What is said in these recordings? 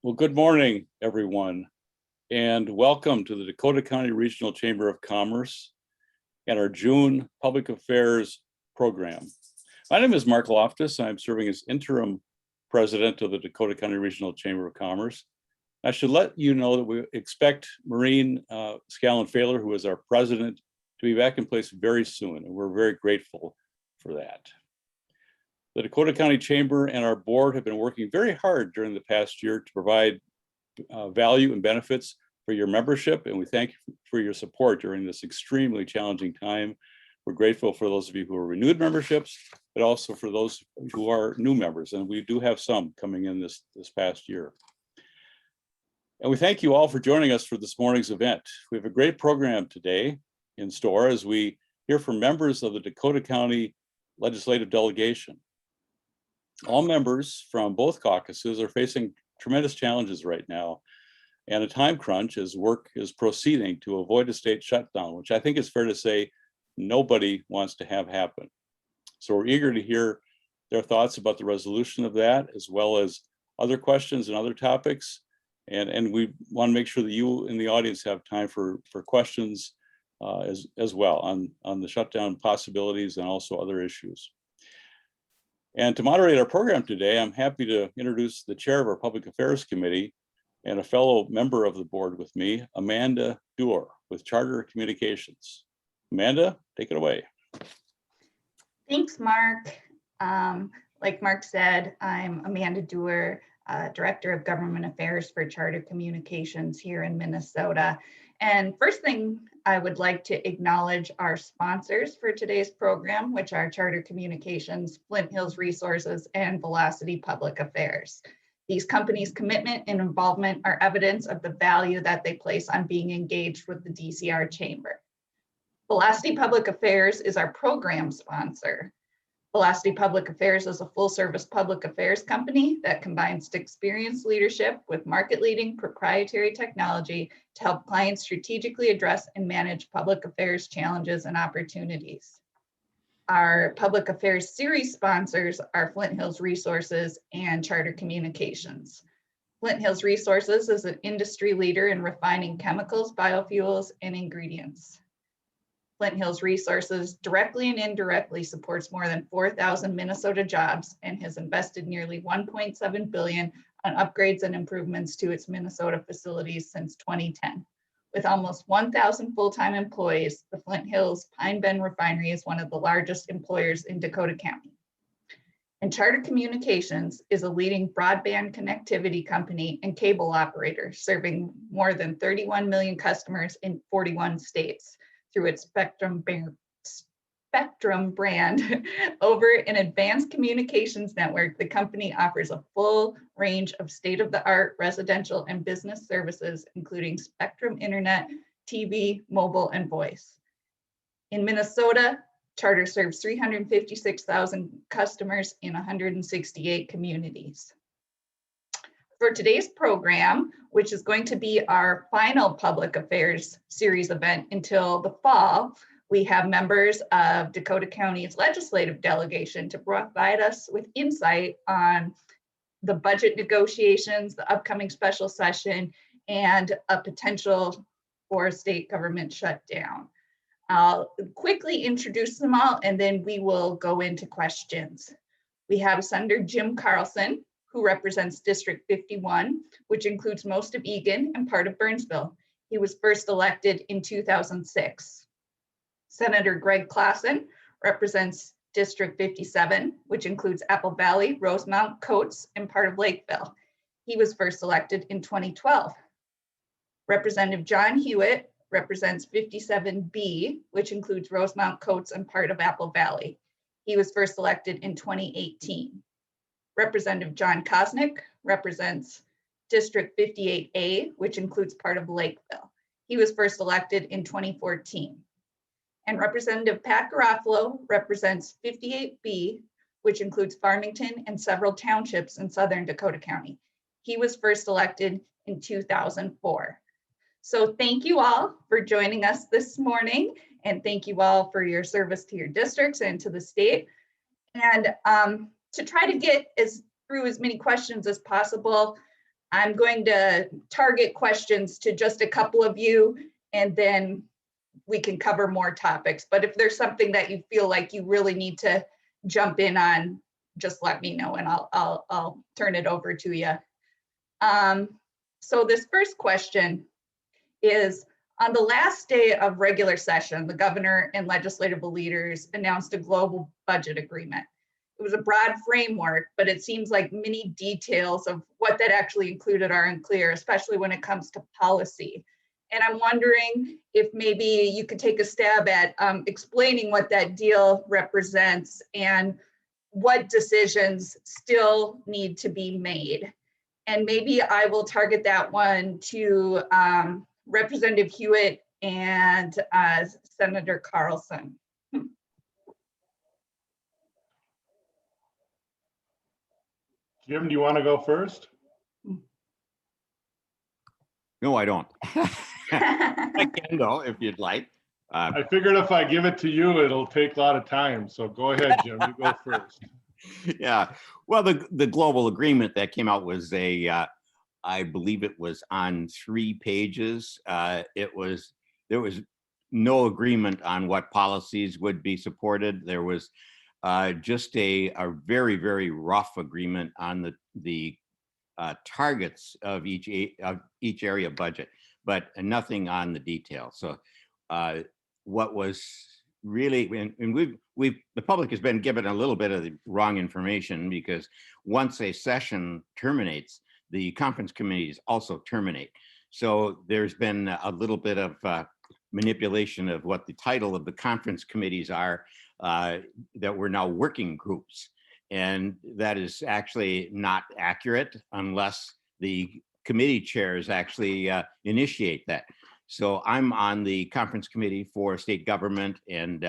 Well, good morning, everyone, and welcome to the Dakota County Regional Chamber of Commerce and our June Public Affairs program. My name is Mark Loftus. I'm serving as interim president of the Dakota County Regional Chamber of Commerce. I should let you know that we expect Maureen Scallon-Failer, who is our president, to be back in place very soon, and we're very grateful for that. The Dakota County Chamber and our board have been working very hard during the past year to provide value and benefits for your membership, and we thank you for your support during this extremely challenging time. We're grateful for those of you who are renewed memberships, but also for those who are new members, and we do have some coming in this past year. And we thank you all for joining us for this morning's event. We have a great program today in store as we hear from members of the Dakota County Legislative Delegation. All members from both caucuses are facing tremendous challenges right now and a time crunch as work is proceeding to avoid a state shutdown, which I think is fair to say nobody wants to have happen. So we're eager to hear their thoughts about the resolution of that, as well as other questions and other topics. And we want to make sure that you in the audience have time for questions as well on the shutdown possibilities and also other issues. And to moderate our program today, I'm happy to introduce the chair of our Public Affairs Committee and a fellow member of the board with me, Amanda Doerr with Charter Communications. Amanda, take it away. Thanks, Mark. Like Mark said, I'm Amanda Doerr, Director of Government Affairs for Charter Communications here in Minnesota. And first thing I would like to acknowledge our sponsors for today's program, which are Charter Communications, Flint Hills Resources, and Velocity Public Affairs. These companies' commitment and involvement are evidence of the value that they place on being engaged with the DCR Chamber. Velocity Public Affairs is our program sponsor. Velocity Public Affairs is a full-service public affairs company that combines experienced leadership with market-leading proprietary technology to help clients strategically address and manage public affairs challenges and opportunities. Our public affairs series sponsors are Flint Hills Resources and Charter Communications. Flint Hills Resources is an industry leader in refining chemicals, biofuels, and ingredients. Flint Hills Resources directly and indirectly supports more than 4,000 Minnesota jobs and has invested nearly $1.7 billion on upgrades and improvements to its Minnesota facilities since 2010. With almost 1,000 full-time employees, the Flint Hills Pine Bend Refinery is one of the largest employers in Dakota County. And Charter Communications is a leading broadband connectivity company and cable operator serving more than 31 million customers in 41 states. Through its Spectrum brand. Over an advanced communications network, the company offers a full range of state-of-the-art residential and business services, including Spectrum Internet, TV, mobile, and voice. In Minnesota, Charter serves 356,000 customers in 168 communities. For today's program, which is going to be our final public affairs series event until the fall, we have members of Dakota County's legislative delegation to provide us with insight on the budget negotiations, the upcoming special session, and a potential for state government shutdown. I'll quickly introduce them all and then we will go into questions. We have Senator Jim Carlson, who represents District 51, which includes most of Eagan and part of Burnsville. He was first elected in 2006. Senator Greg Klassen represents District 57, which includes Apple Valley, Rosemount, Coates, and part of Lakeville. He was first elected in 2012. Representative John Hewitt represents 57B, which includes Rosemount, Coates, and part of Apple Valley. He was first elected in 2018. Representative John Kosnick represents District 58A, which includes part of Lakeville. He was first elected in 2014. And Representative Pat Garofalo represents 58B, which includes Farmington and several townships in southern Dakota County. He was first elected in 2004. So thank you all for joining us this morning, and thank you all for your service to your districts and to the state. And to try to get through as many questions as possible, I'm going to target questions to just a couple of you, and then we can cover more topics. But if there's something that you feel like you really need to jump in on, just let me know and I'll turn it over to you. So this first question is, on the last day of regular session, the governor and legislative leaders announced a global budget agreement. It was a broad framework, but it seems like many details of what that actually included are unclear, especially when it comes to policy. And I'm wondering if maybe you could take a stab at explaining what that deal represents and what decisions still need to be made. And maybe I will target that one to Representative Hewitt and Senator Carlson. Jim, do you want to go first? No, I don't. I can though, if you'd like. I figured if I give it to you, it'll take a lot of time. So go ahead, Jim, you go first. Yeah, well, the global agreement that came out was I believe it was on 3 pages. There was no agreement on what policies would be supported. There was just a very, very rough agreement on the targets of each area budget, but nothing on the detail. So what was really, and the public has been given a little bit of the wrong information, because once a session terminates, the conference committees also terminate. So there's been a little bit of manipulation of what the title of the conference committees are, that we're now working groups. And that is actually not accurate unless the committee chairs actually initiate that. So I'm on the conference committee for state government and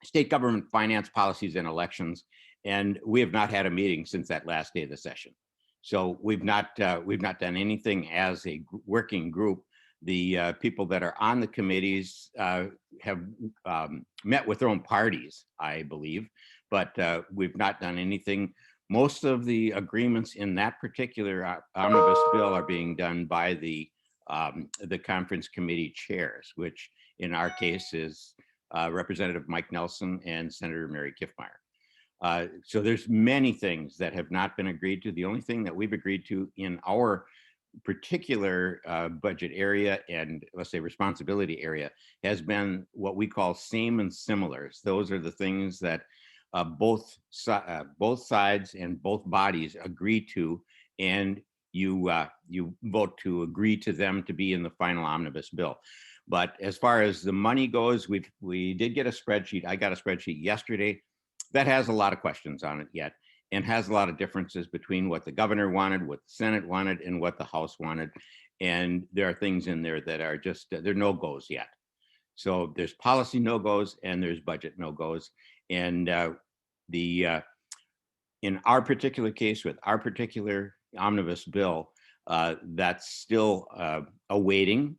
state government finance policies and elections. And we have not had a meeting since that last day of the session. So we've not done anything as a working group. The people that are on the committees have met with their own parties, I believe, but we've not done anything. Most of the agreements in that particular omnibus bill are being done by the conference committee chairs, which in our case is Representative Mike Nelson and Senator Mary Kiffmeyer. So there's many things that have not been agreed to. The only thing that we've agreed to in our particular budget area and, let's say, responsibility area has been what we call same and similars. Those are the things that both sides and both bodies agree to, and you vote to agree to them to be in the final omnibus bill. But as far as the money goes, we did get a spreadsheet. I got a spreadsheet yesterday that has a lot of questions on it yet, and has a lot of differences between what the governor wanted, what the Senate wanted, and what the House wanted. And there are things in there that are just, they're no-goes yet. So there's policy no-goes and there's budget no-goes. And in our particular case, with our particular omnibus bill, that's still awaiting.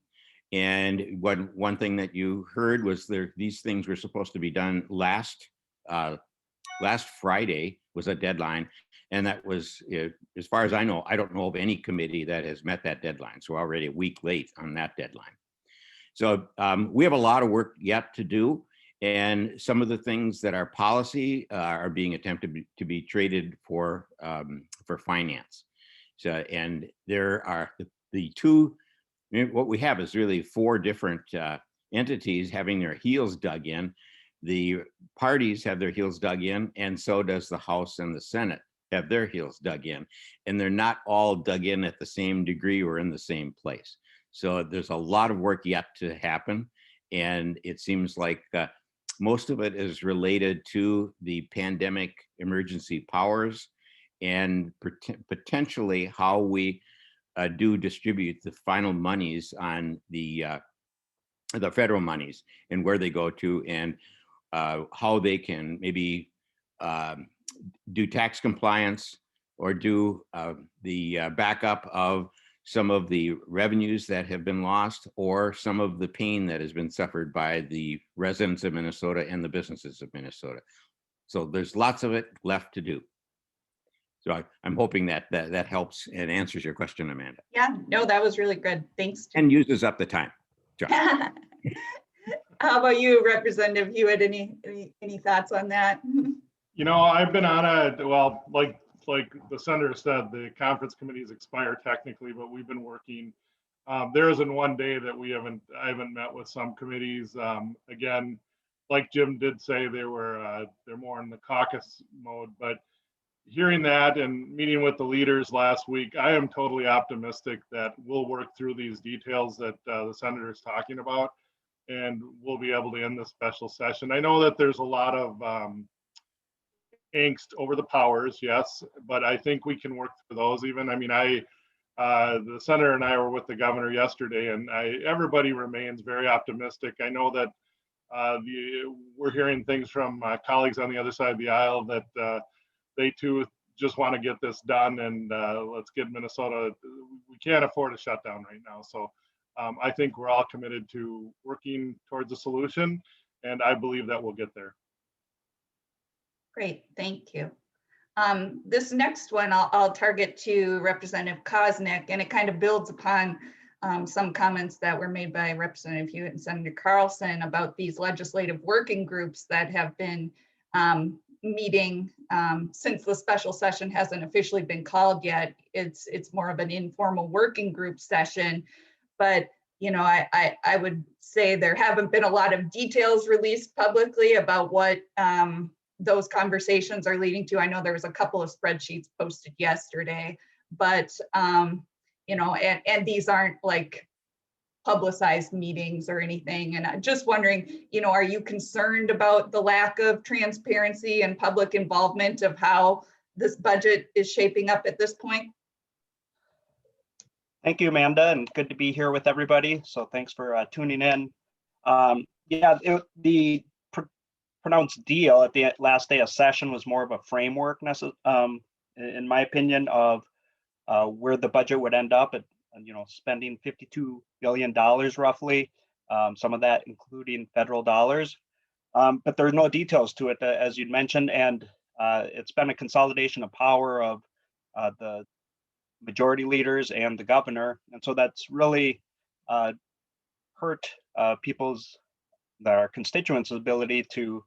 And one thing that you heard was these things were supposed to be done last Friday was a deadline. And that was, as far as I know, I don't know of any committee that has met that deadline. So we're already a week late on that deadline. So we have a lot of work yet to do. And some of the things that are policy are being attempted to be traded for finance. So, and there are the two, what we have is really 4 different entities having their heels dug in. The parties have their heels dug in, and so does the House and the Senate have their heels dug in. And they're not all dug in at the same degree or in the same place. So there's a lot of work yet to happen. And it seems like most of it is related to the pandemic emergency powers and potentially how we do distribute the final monies on the federal monies and where they go to, and how they can maybe do tax compliance or do the backup of some of the revenues that have been lost, or some of the pain that has been suffered by the residents of Minnesota and the businesses of Minnesota. So there's lots of it left to do. So I'm hoping that helps and answers your question, Amanda, Yeah, no, that was really good. Thanks. and uses up the time. How about you, Representative Hewitt? Any thoughts on that? You know, I've been on well, like the senator said, the conference committees expire technically, but we've been working. There isn't one day that I haven't met with some committees. Again, like Jim did say, they're more in the caucus mode, but hearing that and meeting with the leaders last week, I am totally optimistic that we'll work through these details that the senator is talking about, and we'll be able to end this special session. I know that there's a lot of angst over the powers, yes, but I think we can work through those even. I mean, the senator and I were with the governor yesterday, and everybody remains very optimistic. I know that we're hearing things from colleagues on the other side of the aisle that they too just want to get this done, and let's get Minnesota. We can't afford a shutdown right now. So I think we're all committed to working towards a solution, and I believe that we'll get there. Great, thank you. This next one I'll target to Representative Koznick, and it kind of builds upon some comments that were made by Representative Hewitt and Senator Carlson about these legislative working groups that have been meeting since the special session hasn't officially been called yet. It's more of an informal working group session, but you know, I would say there haven't been a lot of details released publicly about what those conversations are leading to. I know there was a couple of spreadsheets posted yesterday, but you know, and these aren't like publicized meetings or anything. And I'm just wondering, you know, are you concerned about the lack of transparency and public involvement of how this budget is shaping up at this point? Thank you, Amanda, and good to be here with everybody. So thanks for tuning in. Yeah, the pronounced deal at the last day of session was more of a framework, in my opinion, of where the budget would end up at, you know, spending $52 billion roughly, some of that including federal dollars. But there are no details to it, as you'd mentioned, and it's been a consolidation of power of the majority leaders and the governor. And so that's really hurt our constituents' ability to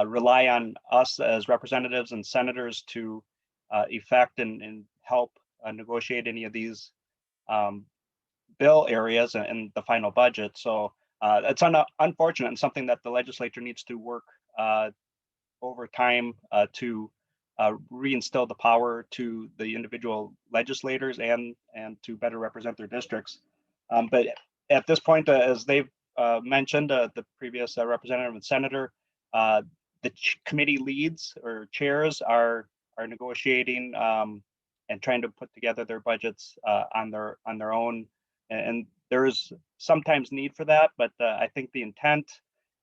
rely on us as representatives and senators to effect and help negotiate any of these bill areas in the final budget. So it's unfortunate and something that the legislature needs to work over time to reinstill the power to the individual legislators and to better represent their districts. But at this point, as they've mentioned, the previous representative and senator, the committee leads or chairs are negotiating and trying to put together their budgets on their own. And there is sometimes need for that, but I think the intent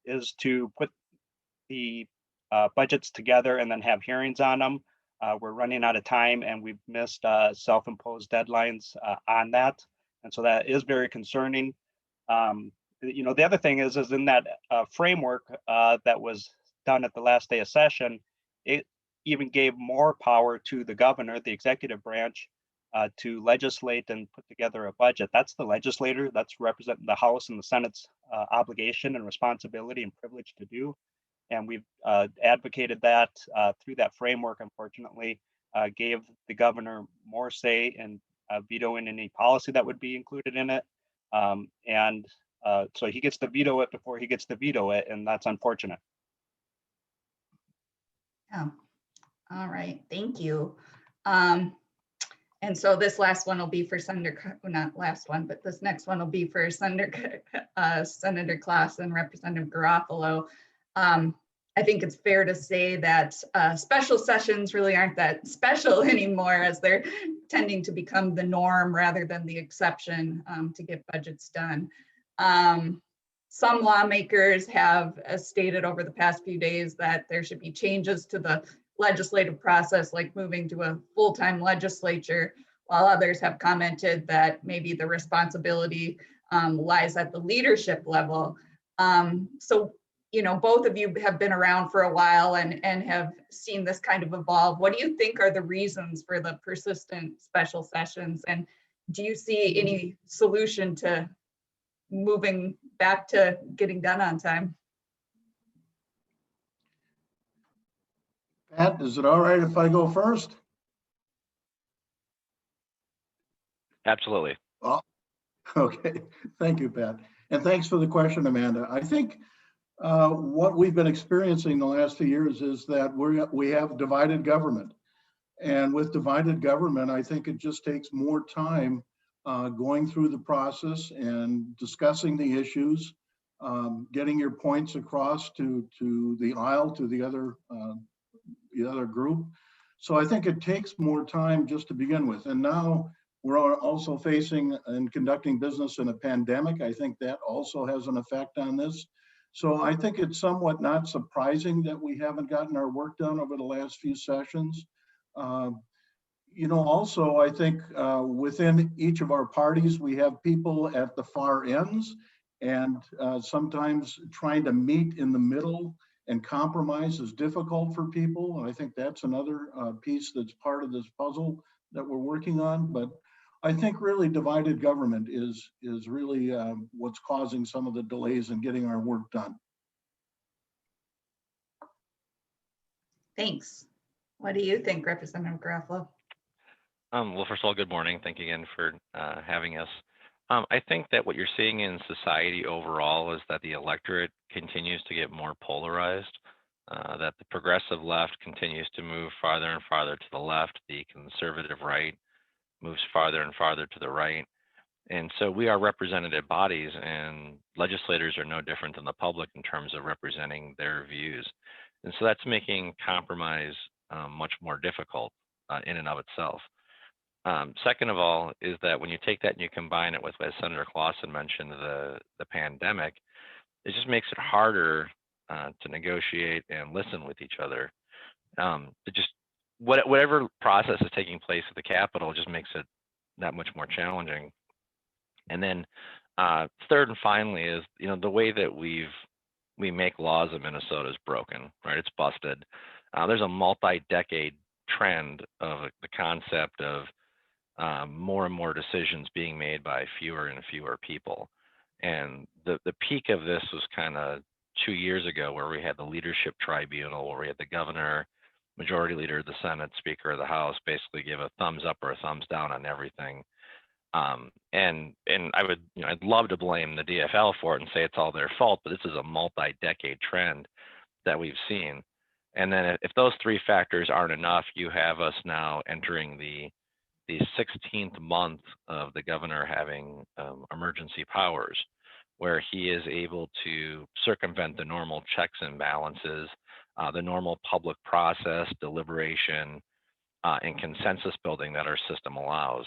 is to put the budgets together and then have hearings on them. We're running out of time and we've missed self-imposed deadlines on that. And so that is very concerning. You know, the other thing is in that framework that was done at the last day of session, it even gave more power to the governor, the executive branch, to legislate and put together a budget. That's the legislator, that's representing the House and the Senate's obligation and responsibility and privilege to do. And we've advocated that through that framework, unfortunately, gave the governor more say in vetoing any policy that would be included in it. So he gets to veto it before he gets to veto it, and that's unfortunate. Oh, all right, thank you. And so this last one will be for Senator, well, not last one, but this next one will be for Senator Klaas and Representative Garofalo. I think it's fair to say that special sessions really aren't that special anymore, as they're tending to become the norm rather than the exception to get budgets done. Some lawmakers have stated over the past few days that there should be changes to the legislative process, like moving to a full-time legislature, while others have commented that maybe the responsibility lies at the leadership level. So both of you have been around for a while and have seen this kind of evolve. What do you think are the reasons for the persistent special sessions? And do you see any solution to moving back to getting done on time? Pat, is it all right if I go first? Absolutely. Okay, thank you, Pat. And thanks for the question, Amanda. I think what we've been experiencing the last few years is that we have divided government. And with divided government, I think it just takes more time going through the process and discussing the issues, getting your points across to the aisle, to the other group. So I think it takes more time just to begin with. And now we're also facing and conducting business in a pandemic. I think that also has an effect on this. So I think it's somewhat not surprising that we haven't gotten our work done over the last few sessions. Also, I think within each of our parties, we have people at the far ends, and sometimes trying to meet in the middle and compromise is difficult for people. And I think that's another piece that's part of this puzzle that we're working on. But I think really divided government is really what's causing some of the delays in getting our work done. Thanks. What do you think, Representative Garofalo? Well, first of all, good morning. Thank you again for having us. I think that what you're seeing in society overall is that the electorate continues to get more polarized, that the progressive left continues to move farther and farther to the left, the conservative right moves farther and farther to the right. And so we are representative bodies, and legislators are no different than the public in terms of representing their views. And so that's making compromise much more difficult in and of itself. Second of all, is that when you take that and you combine it with, as Senator Clausen mentioned, the pandemic, it just makes it harder to negotiate and listen with each other. Whatever process is taking place at the Capitol just makes it that much more challenging. And then third and finally is, the way that we make laws in Minnesota is broken, right? It's busted. There's a multi-decade trend of the concept of more and more decisions being made by fewer and fewer people. And the peak of this was kind of 2 years ago, where we had the leadership tribunal, where we had the governor, majority leader of the Senate, speaker of the House, basically give a thumbs up or a thumbs down on everything. And I'd love to blame the DFL for it and say it's all their fault, but this is a multi-decade trend that we've seen. And then if those three factors aren't enough, you have us now entering the 16th month of the governor having emergency powers, where he is able to circumvent the normal checks and balances, the normal public process, deliberation, and consensus building that our system allows.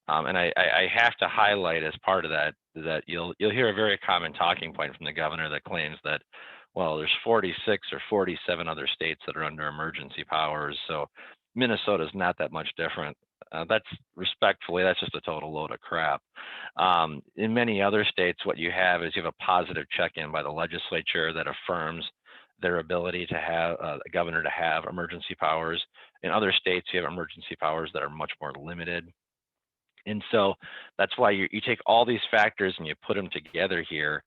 And I have to highlight as part of that you'll hear a very common talking point from the governor that claims that, well, there's 46 or 47 other states that are under emergency powers, so Minnesota's not that much different. That's just a total load of crap. In many other states, what you have is you have a positive check-in by the legislature that affirms their ability to have a governor to have emergency powers. In other states, you have emergency powers that are much more limited. And so that's why you take all these factors and you put them together here,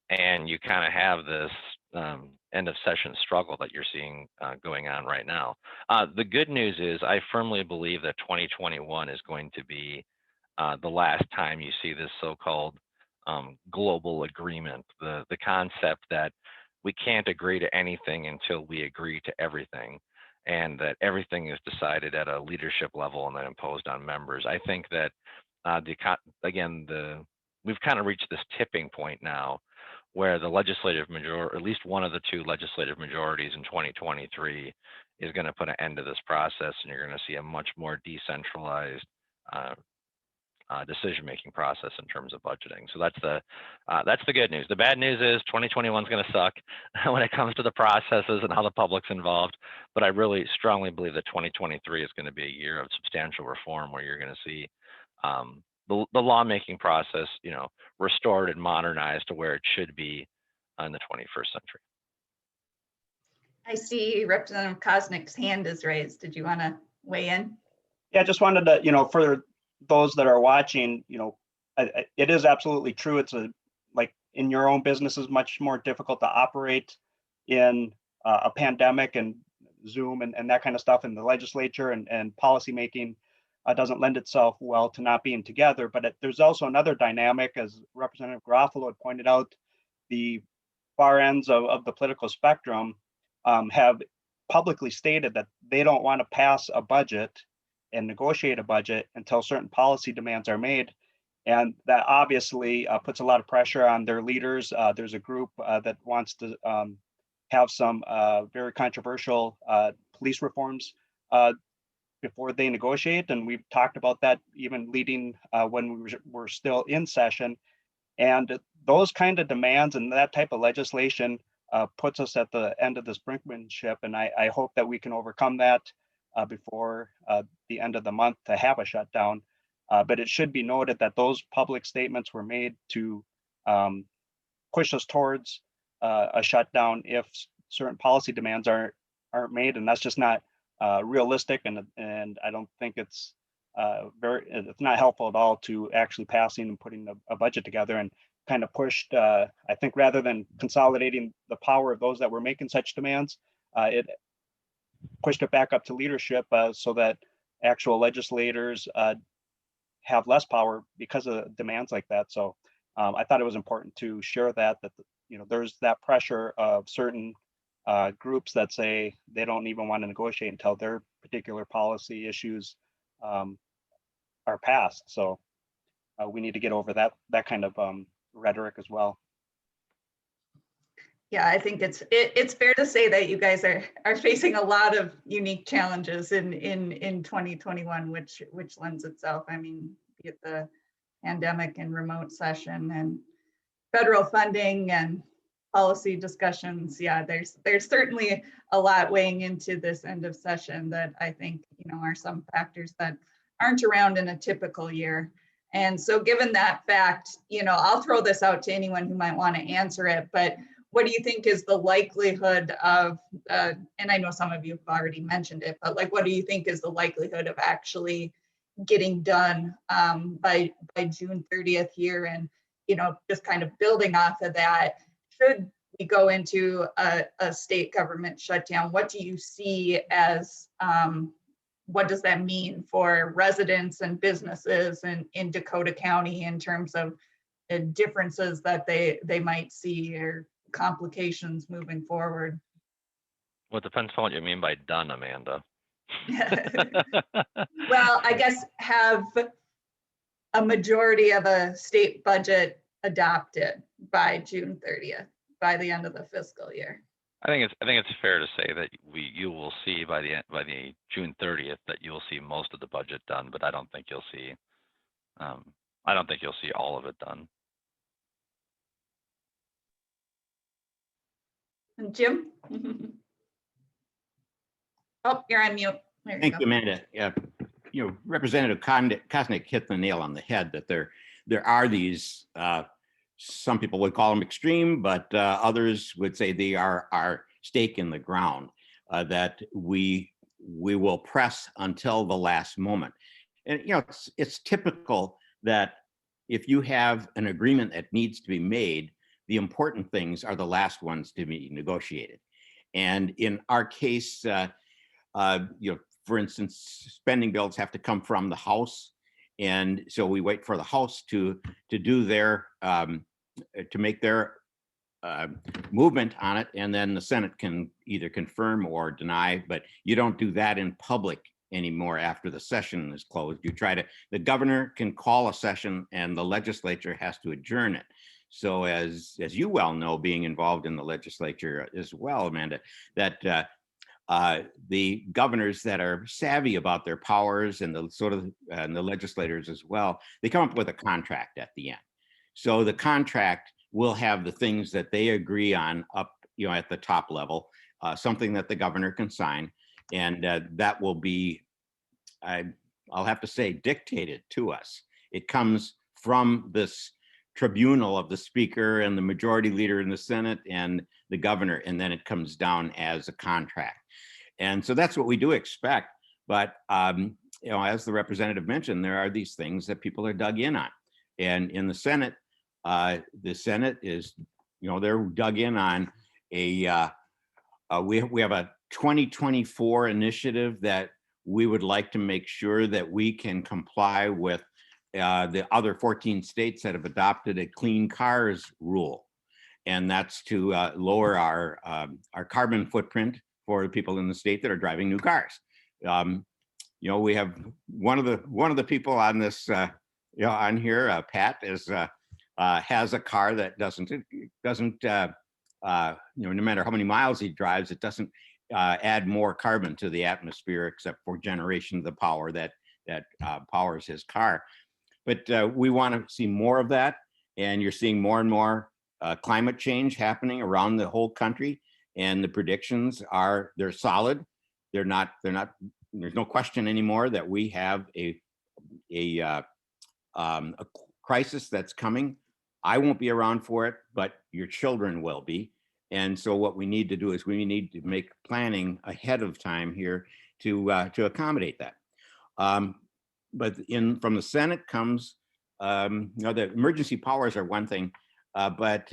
and you kind of have this end of session struggle that you're seeing going on right now. The good news is I firmly believe that 2021 is going to be the last time you see this so-called global agreement, the concept that we can't agree to anything until we agree to everything, and that everything is decided at a leadership level and then imposed on members. I think that we've kind of reached this tipping point now, where the legislative majority, at least one of the two legislative majorities in 2023, is going to put an end to this process, and you're going to see a much more decentralized decision-making process in terms of budgeting. So that's the good news. The bad news is 2021 is going to suck when it comes to the processes and how the public's involved. But I really strongly believe that 2023 is going to be a year of substantial reform, where you're going to see the lawmaking process, restored and modernized to where it should be, in the 21st century. I see Representative Koznick's hand is raised. Did you want to weigh in? Yeah, I just wanted to, for those that are watching, it is absolutely true. It's like in your own business is much more difficult to operate in a pandemic and Zoom and that kind of stuff in the legislature and policy making doesn't lend itself well to not being together. But there's also another dynamic, as Representative Garofalo had pointed out, the far ends of the political spectrum have publicly stated that they don't want to pass a budget and negotiate a budget until certain policy demands are made. And that obviously puts a lot of pressure on their leaders. There's a group that wants to have some very controversial police reforms before they negotiate. And we've talked about that even leading when we were still in session. And those kind of demands and that type of legislation puts us at the end of this brinkmanship. And I hope that we can overcome that before the end of the month to have a shutdown. But it should be noted that those public statements were made to push us towards a shutdown if certain policy demands aren't made, and that's just not realistic. And I don't think it's not helpful at all to actually passing and putting a budget together, and kind of pushed. I think rather than consolidating the power of those that were making such demands, it pushed it back up to leadership so that actual legislators have less power because of demands like that. So I thought it was important to share that there's that pressure of certain groups that say they don't even want to negotiate until their particular policy issues are passed. So we need to get over that kind of rhetoric as well. Yeah, I think it's fair to say that you guys are facing a lot of unique challenges in 2021, which lends itself. I mean, be it the pandemic and remote session and federal funding and policy discussions. Yeah, there's certainly a lot weighing into this end of session that I think are some factors that aren't around in a typical year. And so given that fact, I'll throw this out to anyone who might want to answer it, but what do you think is the likelihood of, and I know some of you have already mentioned it, but what do you think is the likelihood of actually getting done by June 30th here? And, just kind of building off of that, should we go into a state government shutdown, what do you see as, what does that mean for residents and businesses in Dakota County in terms of the differences that they might see or complications moving forward? Well, it depends on what you mean by done, Amanda. Well, I guess have a majority of a state budget adopted by June 30th, by the end of the fiscal year. I think it's fair to say that you will see by the June 30th that you will see most of the budget done, but I don't think you'll see all of it done. Jim? Oh, you're on mute. There Thank you you, go. Amanda. Yeah, Representative Koznick hit the nail on the head that there are these, some people would call them extreme, but others would say they are our stake in the ground, that we will press until the last moment. And it's typical that if you have an agreement that needs to be made, the important things are the last ones to be negotiated. And in our case, for instance, spending bills have to come from the House. And so we wait for the House to do their, to make their movement on it. And then the Senate can either confirm or deny, but you don't do that in public anymore after the session is closed. The governor can call a session and the legislature has to adjourn it. So as you well know, being involved in the legislature as well, Amanda, that the governors that are savvy about their powers and the legislators as well, they come up with a contract at the end. So the contract will have the things that they agree on up, at the top level, something that the governor can sign, and that will be, I'll have to say, dictated to us. It comes from this tribunal of the speaker and the majority leader in the Senate and the governor, and then it comes down as a contract. And so that's what we do expect. But you know, as the representative mentioned, there are these things that people are dug in on. And in the Senate is, you know, they're dug in on we have a 2024 initiative that we would like to make sure that we can comply with the other 14 states that have adopted a clean cars rule. And that's to lower our carbon footprint for the people in the state that are driving new cars. You know, we have one of the people on this, you know, on here, Pat, has a car that doesn't you know, no matter how many miles he drives, it doesn't add more carbon to the atmosphere except for generation of the power that powers his car. But we want to see more of that, and you're seeing more and more climate change happening around the whole country, and the predictions they're solid. They're not. There's no question anymore that we have a crisis that's coming. I won't be around for it, but your children will be. And so what we need to do is we need to make planning ahead of time here to accommodate that. But from the Senate comes, you know, the emergency powers are one thing, but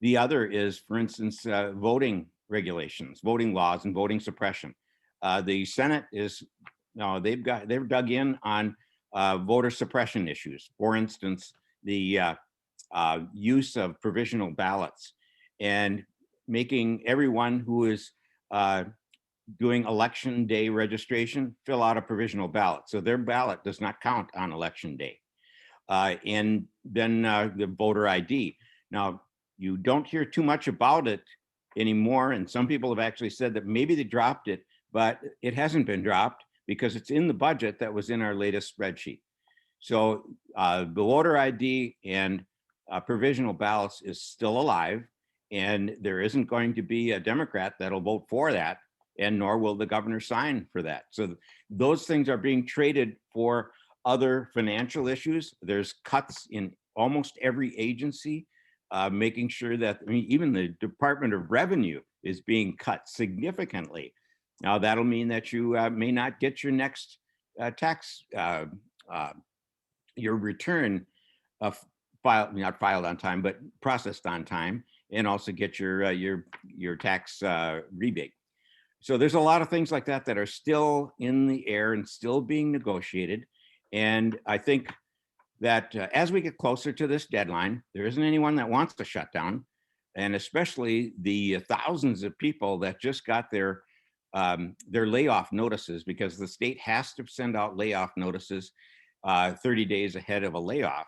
the other is, for instance, voting regulations, voting laws, and voting suppression. The Senate is, no, they've dug in on voter suppression issues. For instance, the use of provisional ballots and making everyone who is doing election day registration fill out a provisional ballot. So their ballot does not count on election day. And then the voter ID. Now, you don't hear too much about it anymore. And some people have actually said that maybe they dropped it, but it hasn't been dropped because it's in the budget that was in our latest spreadsheet. So the voter ID and provisional ballots is still alive, and there isn't going to be a Democrat that'll vote for that, and nor will the governor sign for that. So those things are being traded for other financial issues. There's cuts in almost every agency, making sure that, I mean, even the Department of Revenue is being cut significantly. Now that'll mean that you may not get your next tax, your return not filed on time, but processed on time, and also get your tax rebate. So there's a lot of things like that that are still in the air and still being negotiated. And I think that as we get closer to this deadline, there isn't anyone that wants to shut down, and especially the thousands of people that just got their layoff notices, because the state has to send out layoff notices 30 days ahead of a layoff.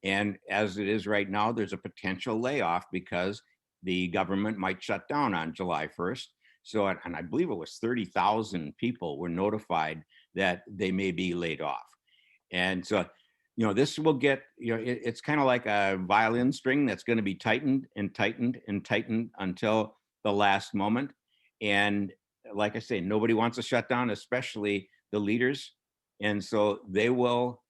And as it is right now, there's a potential layoff because the government might shut down on July 1st. So, and I believe it was 30,000 people were notified that they may be laid off. And so, you know, this will get, you know, it's kind of like a violin string that's going to be tightened and tightened and tightened until the last moment. And like I say, nobody wants to shut down, especially the leaders. And so they will,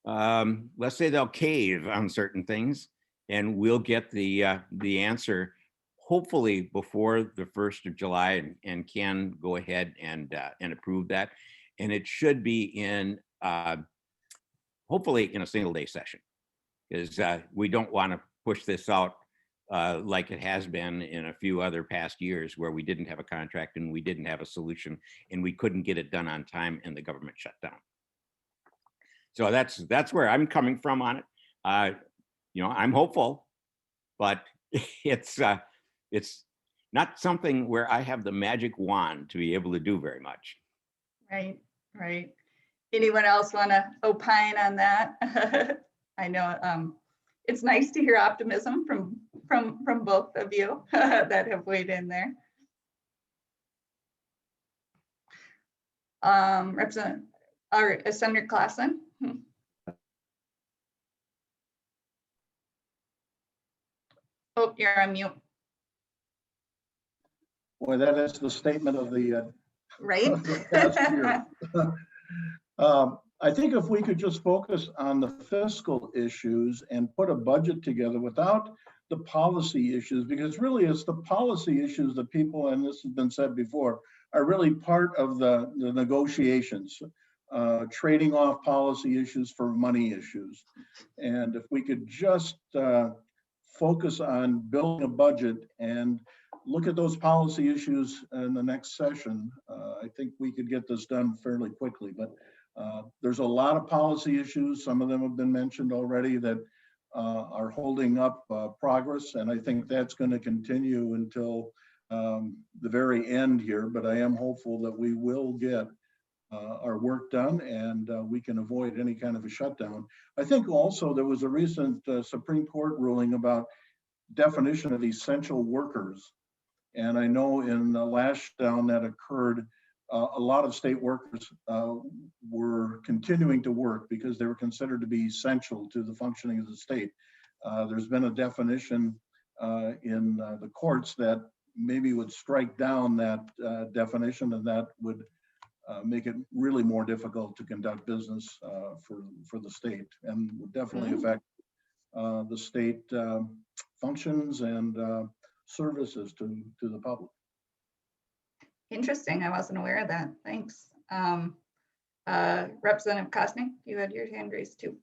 let's say they'll cave on certain things, and we'll get the answer hopefully before the 1st of July, and can go ahead and approve that. And it should be in hopefully in a single day session, because we don't want to push this out like it has been in a few other past years where we didn't have a contract and we didn't have a solution and we couldn't get it done on time and the government shut down. So that's where I'm coming from on it. You know, I'm hopeful, but it's not something where I have the magic wand to be able to do very much. Right, right. Anyone else want to opine on that? I know it's nice to hear optimism from both of you that have weighed in there. Senator Claassen. Oh, you're on mute. Boy, that is the statement of the right. of the past year. I think if we could just focus on the fiscal issues and put a budget together without the policy issues, because really it's the policy issues that people, and this has been said before, are really part of the negotiations, trading off policy issues for money issues. And if we could just focus on building a budget and look at those policy issues in the next session, I think we could get this done fairly quickly. But there's a lot of policy issues. Some of them have been mentioned already that are holding up progress. And I think that's going to continue until the very end here. But I am hopeful that we will get our work done and we can avoid any kind of a shutdown. I think also there was a recent Supreme Court ruling about definition of essential workers. And I know in the last shutdown that occurred, a lot of state workers were continuing to work because they were considered to be essential to the functioning of the state. There's been a definition in the courts that maybe would strike down that definition, and that would make it really more difficult to conduct business for the state, and would definitely affect the state functions and services to the public. Interesting. I wasn't aware of that. Thanks. Representative Kosnick, you had your hand raised too.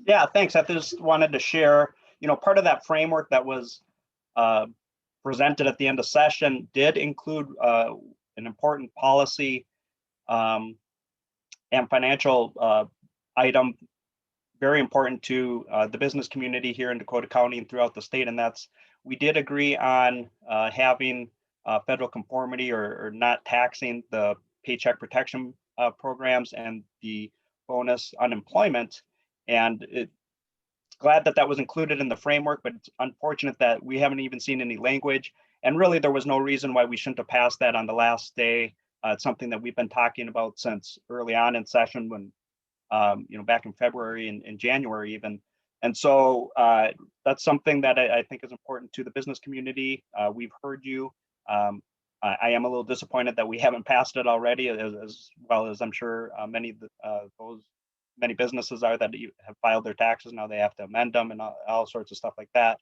Yeah, thanks. I just wanted to share, part of that framework that was presented at the end of session did include an important policy and financial item, very important to the business community here in Dakota County and throughout the state. And that's, we did agree on having federal conformity or not taxing the paycheck protection programs and the bonus unemployment. And it's glad that that was included in the framework, but it's unfortunate that we haven't even seen any language. And really, there was no reason why we shouldn't have passed that on the last day. It's something that we've been talking about since early on in session when, back in February and January even. And so that's something that I think is important to the business community. We've heard you. I am a little disappointed that we haven't passed it already, as well as I'm sure many businesses are that have filed their taxes. Now they have to amend them and all sorts of stuff like that.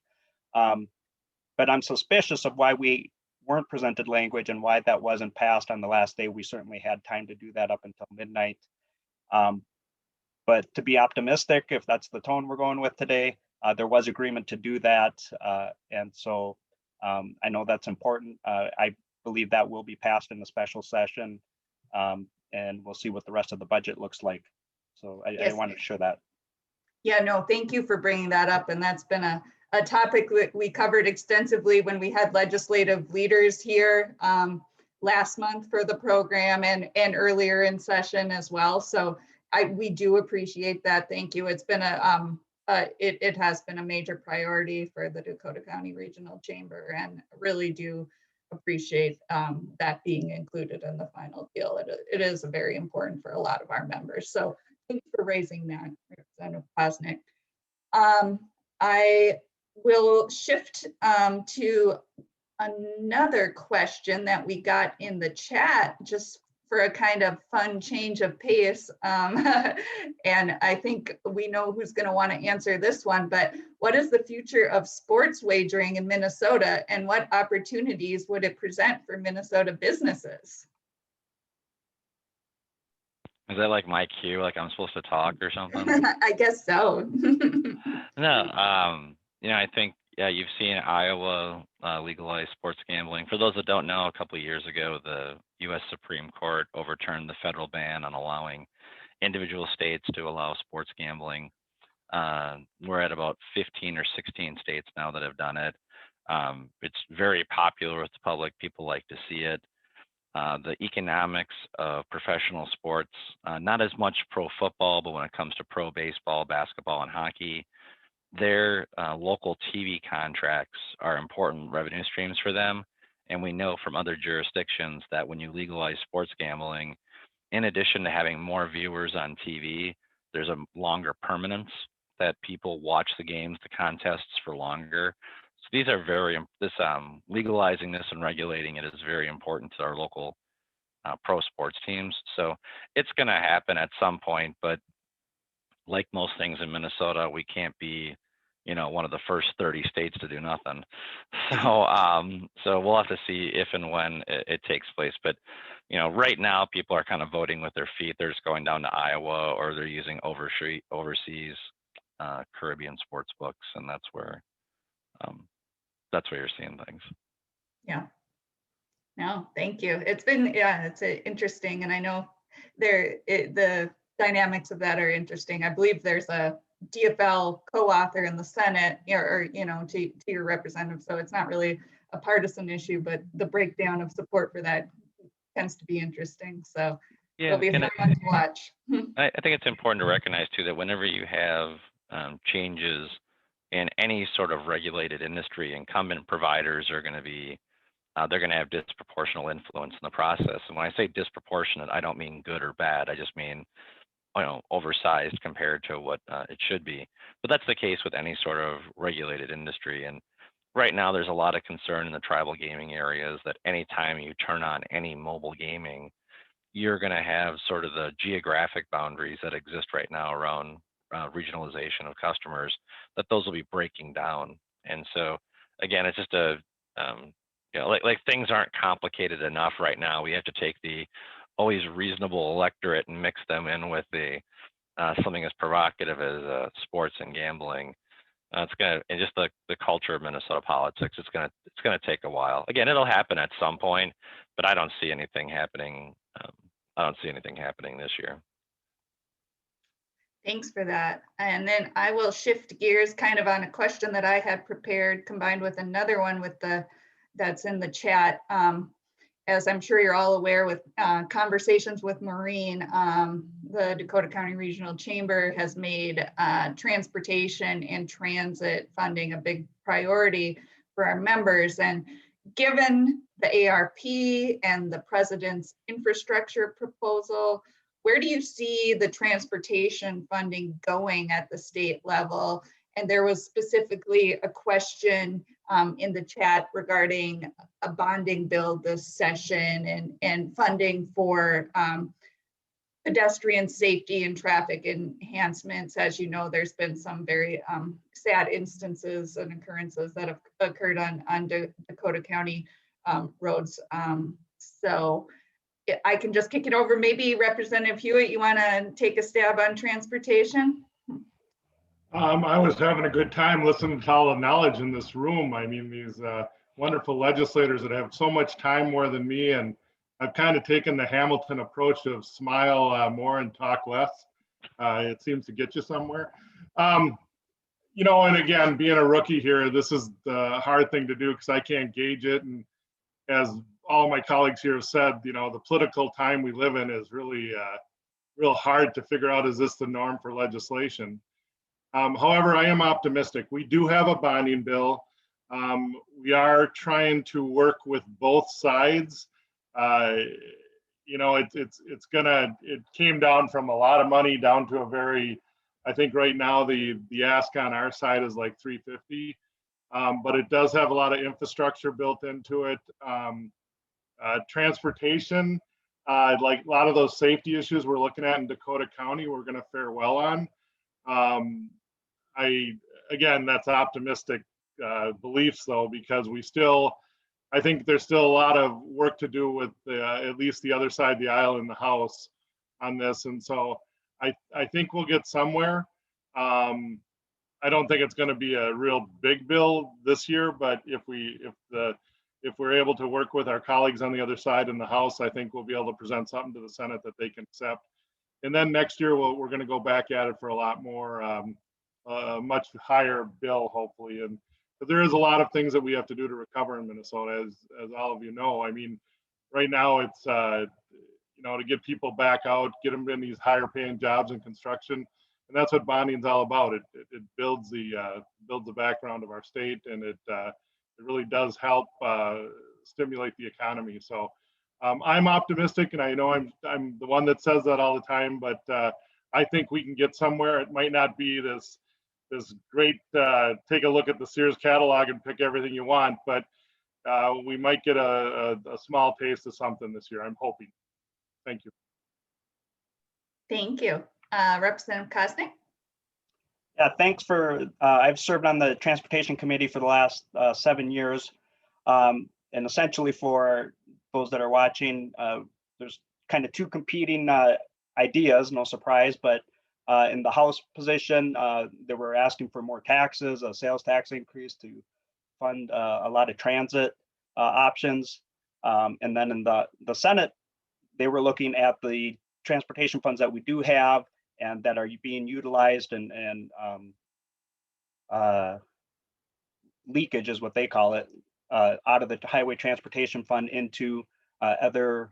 But I'm suspicious of why we weren't presented language and why that wasn't passed on the last day. We certainly had time to do that up until midnight. But to be optimistic, if that's the tone we're going with today, there was agreement to do that. And so I know that's important. I believe that will be passed in the special session, and we'll see what the rest of the budget looks like. So I wanted to share that. Yeah, no, thank you for bringing that up. And that's been a topic that we covered extensively when we had legislative leaders here last month for the program and earlier in session as well. So we do appreciate that. Thank you. It's been it has been a major priority for the Dakota County Regional Chamber, and really do appreciate that being included in the final deal. It is very important for a lot of our members. So thanks for raising that, Representative Kosnick. I will shift to another question that we got in the chat, just for a kind of fun change of pace. And I think we know who's going to want to answer this one, but what is the future of sports wagering in Minnesota, and what opportunities would it present for Minnesota businesses? Is that like my cue? Like I'm supposed to talk or something? I guess so. No, I think, yeah, you've seen Iowa legalize sports gambling. For those that don't know, a couple of years ago, the U.S. Supreme Court overturned the federal ban on allowing individual states to allow sports gambling. We're at about 15 or 16 states now that have done it. It's very popular with the public. People like to see it. The economics of professional sports, not as much pro football, but when it comes to pro baseball, basketball, and hockey, their local TV contracts are important revenue streams for them. And we know from other jurisdictions that when you legalize sports gambling, in addition to having more viewers on TV, there's a longer permanence that people watch the games, the contests for longer. So these are legalizing this and regulating it is very important to our local pro sports teams. So it's going to happen at some point, but like most things in Minnesota, we can't be, you know, one of the first 30 states to do nothing. So we'll have to see if and when it takes place. But, you know, right now people are kind of voting with their feet. They're just going down to Iowa, or they're using overseas Caribbean sports books, and that's where you're seeing things. Yeah. No, thank you. It's been, yeah, it's interesting. And I know the dynamics of that are interesting. I believe there's a DFL co-author in the Senate, or, you know, to your representative. So it's not really a partisan issue, but the breakdown of support for that tends to be interesting. So it'll be a fun one to watch. I think it's important to recognize too that whenever you have changes in any sort of regulated industry, incumbent providers are going to be they're going to have disproportional influence in the process. And when I say disproportionate, I don't mean good or bad. I just mean, you know, oversized compared to what it should be. But that's the case with any sort of regulated industry. And right now, there's a lot of concern in the tribal gaming areas that anytime you turn on any mobile gaming, you're going to have sort of the geographic boundaries that exist right now around regionalization of customers, that those will be breaking down. And so, again, it's just you know, like things aren't complicated enough right now. We have to take the always reasonable electorate and mix them in with the something as provocative as sports and gambling. And just the culture of Minnesota politics. It's gonna take a while. Again, it'll happen at some point, but I don't see anything happening. I don't see anything happening this year. Thanks for that. And then I will shift gears kind of on a question that I had prepared, combined with another one that's in the chat. As I'm sure you're all aware, with conversations with Maureen, the Dakota County Regional Chamber has made transportation and transit funding a big priority for our members. And given the ARP and the president's infrastructure proposal, where do you see the transportation funding going at the state level? And there was specifically a question in the chat regarding a bonding bill this session and funding for pedestrian safety and traffic enhancements. As you know, there's been some very sad instances and occurrences that have occurred on Dakota County roads. So I can just kick it over. Maybe Representative Hewitt, you want to take a stab on transportation? I was having a good time listening to all the knowledge in this room. I mean, these wonderful legislators that have so much time more than me, and I've kind of taken the Hamilton approach of smile more and talk less. It seems to get you somewhere. You know, and again, being a rookie here, this is the hard thing to do because I can't gauge it. And as all my colleagues here have said, you know, the political time we live in is really real hard to figure out, is this the norm for legislation? However, I am optimistic. We do have a bonding bill. We are trying to work with both sides. You know, it came down from a lot of money down to a very, I think right now the ask on our side is like 350, but it does have a lot of infrastructure built into it. Transportation, like a lot of those safety issues we're looking at in Dakota County, we're going to fare well on. Again, that's optimistic beliefs though, because I think there's still a lot of work to do with at least the other side of the aisle in the House on this. And so I think we'll get somewhere. I don't think it's going to be a real big bill this year, but if we're able to work with our colleagues on the other side in the House, I think we'll be able to present something to the Senate that they can accept. And then next year, we're going to go back at it for a lot more, much higher bill, hopefully. But there is a lot of things that we have to do to recover in Minnesota, as all of you know. I mean, right now it's, you know, to get people back out, get them in these higher paying jobs in construction. And that's what bonding is all about. It builds the background of our state, and it really does help stimulate the economy. So I'm optimistic, and I know I'm the one that says that all the time, but I think we can get somewhere. It might not be this great, take a look at the Sears catalog and pick everything you want, but we might get a small taste of something this year. I'm hoping. Thank you. Thank you. Representative Koznick? Yeah, thanks for, I've served on the Transportation Committee for the last 7 years. And essentially for those that are watching, there's kind of two competing ideas, no surprise, but in the House position, they were asking for more taxes, a sales tax increase to fund a lot of transit options. And then in the Senate, they were looking at the transportation funds that we do have and that are being utilized and leakage is what they call it, out of the highway transportation fund into other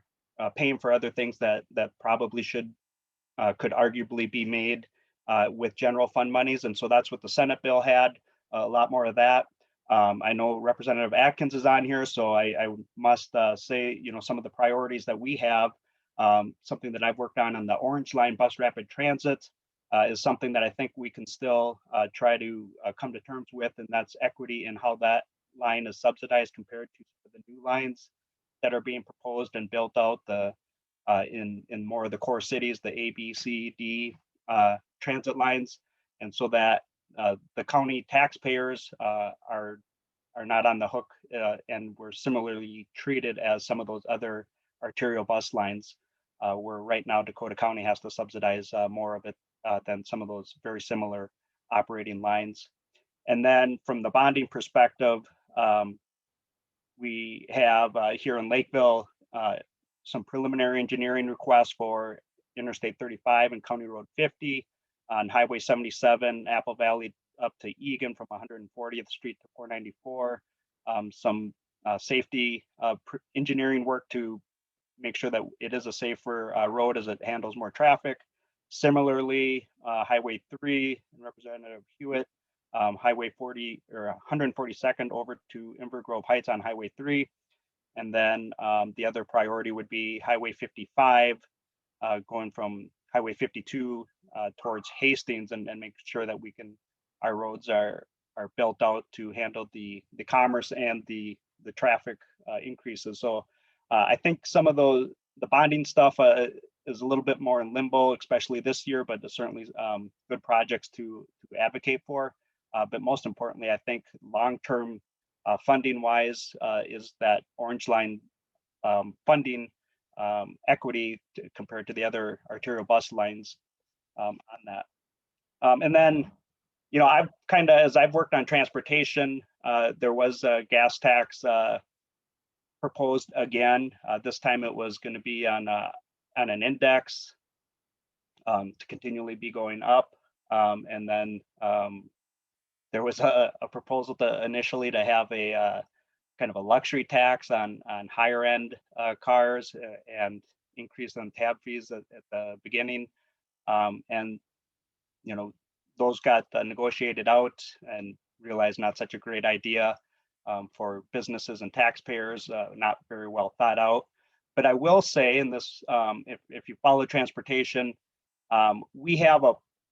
paying for other things that probably should could arguably be made with general fund monies. And so that's what the Senate bill had, a lot more of that. I know Representative Atkins is on here, so I must say, you know, some of the priorities that we have, something that I've worked on the Orange Line Bus Rapid Transit is something that I think we can still try to come to terms with, and that's equity in how that line is subsidized compared to the new lines that are being proposed and built out in more of the core cities, the A, B, C, D transit lines, and so that the county taxpayers are not on the hook, and we're similarly treated as some of those other arterial bus lines, where right now Dakota County has to subsidize more of it than some of those very similar operating lines. And then from the bonding perspective, we have here in Lakeville some preliminary engineering requests for Interstate 35 and County Road 50, on Highway 77, Apple Valley up to Egan from 140th Street to 494. Some safety engineering work to make sure that it is a safer road as it handles more traffic. Similarly, Highway 3, Representative Hewitt, Highway 40 or 142nd over to Inver Grove Heights on Highway 3. And then the other priority would be Highway 55, going from Highway 52 towards Hastings, and make sure that our roads are built out to handle the commerce and the traffic increases. So I think some of the bonding stuff is a little bit more in limbo, especially this year, but there's certainly good projects to advocate for. But most importantly, I think long-term funding wise is that Orange Line funding equity compared to the other arterial bus lines on that. And then, you know, I've kind of, as I've worked on transportation, there was a gas tax proposed again. This time it was going to be on an index to continually be going up. And then there was a proposal initially to have a kind of a luxury tax on higher end cars and increase on tab fees at the beginning. And, you know, those got negotiated out and realized not such a great idea for businesses and taxpayers, not very well thought out. But I will say in this, if you follow transportation, we have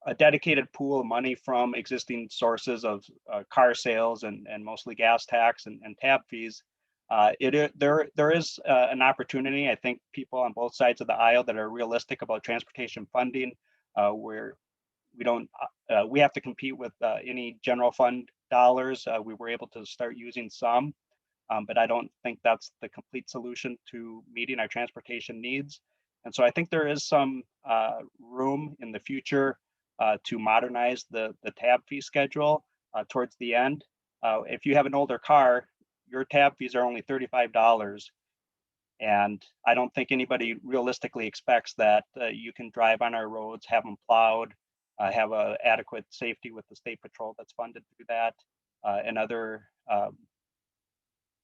a dedicated pool of money from existing sources of car sales and mostly gas tax and tab fees. There is an opportunity. I think people on both sides of the aisle that are realistic about transportation funding, where we have to compete with any general fund dollars. We were able to start using some, but I don't think that's the complete solution to meeting our transportation needs. And so I think there is some room in the future to modernize the tab fee schedule towards the end. If you have an older car, your tab fees are only $35. And I don't think anybody realistically expects that you can drive on our roads, have them plowed, have a adequate safety with the state patrol that's funded through that, and other